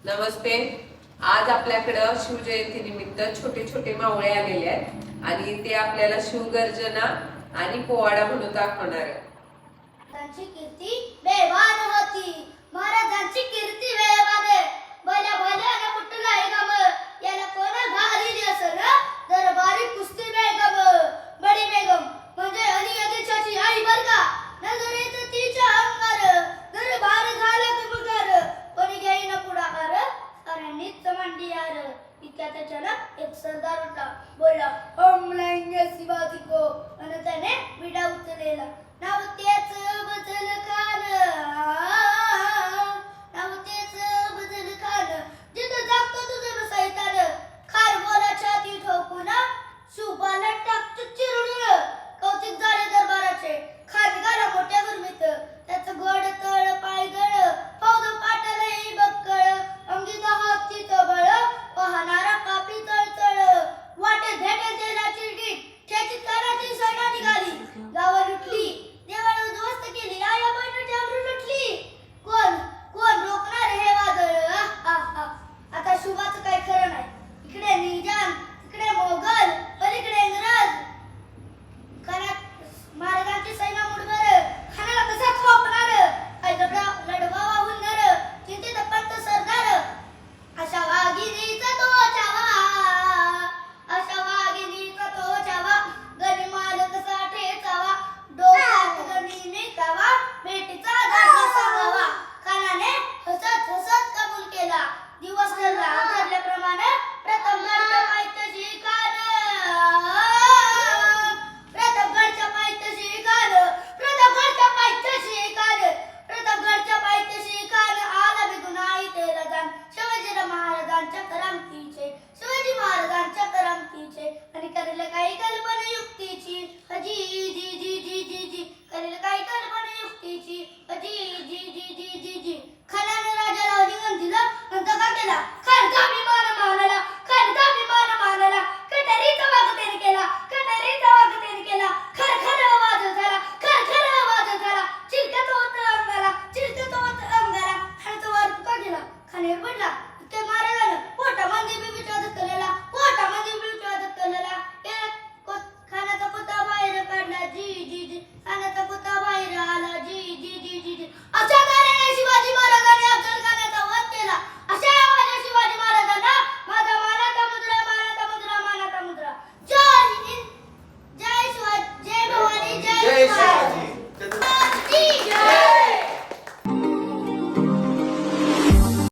नमस्ते. आज आपल्याकडं शिवजयंतीनिमित्त छोटे छोटे मावळे आलेले आहेत आणि ते आपल्याला शिवगर्जना आणि पोवाडा म्हणून दाखवणार आहेत. महाराजांची कीर्ती बेवान होती. महाराजांची कीर्ती बेवान. भल्या भल्याने कुठलाही गम याला कोण घालील असं दरबारी कुस्ती बेगम. बडी बेगम म्हणजे अली आदिलशाची आई बर का. नजरेत तिच्या अंगार दरबार झाला तुमकार. कोणी घेईन पुढाकार साऱ्यांनीच मांडी यार. इतक्या त्याच्याला एक सरदार होता. बोला हम लेंगे शिवाजी को आणि त्याने विडा उचललेला. नाव तेच बदल खान. नाव तेच बदल खान. जिथं जागतो तुझं सैतान. खार बोला छाती ठोकून शुभाला टाकतो चिरडून. कौतिक झाले दरबाराचे खान गाला मोठ्या गुरमीत. त्याचं गोड तळ पायगळ फौज पाटलही बक्कळ. अंगी हाती तबळ पाहणारा कापी तळतळ. वाटे भेटे तेलाची डीट ठेचीत कानाची सैना निघाली. गावा लुटली देवाला उद्ध्वस्त केली. आया बहिणीची अब्रू लुटली. कोण कोण रोखणार हे वादळ. आता शुभाचं काही खरं नाही. इकडे निजाम तिकडे मोगल पलीकडे इंग्रज. महाराजांची सैना मुठभर खानाला कसा थोपणार. काय लढवा वाहून नर चिंतित पंत सरदार. अशा वाघिणीचा तो चावा. अशा वाघिणीचा तो चावा. गनिमाल कसा ठेचावा. डोक्यात गनिमी कावा. भेटीचा दाखला सांगावा. खानाने हसत हसत कबूल केला. दिवस ठरला ठरल्याप्रमाणे प्रतापगडच्या पायथ्याशी खान. प्रतापगडच्या पायथ्याशी खान. प्रतापगडच्या पायथ्याशी खान. प्रतापगडच्या पायथ्याशी खान. आला बिगुन आई तेला जाण. शिवाजी महाराजांच्या करामतीचे. शिवाजी महाराजांच्या करामतीचे. आणि करेल काही कल्पना युक्तीची. जी जी जी जी जी जी करेल काही कल्पना युक्तीची. जी जी जी जी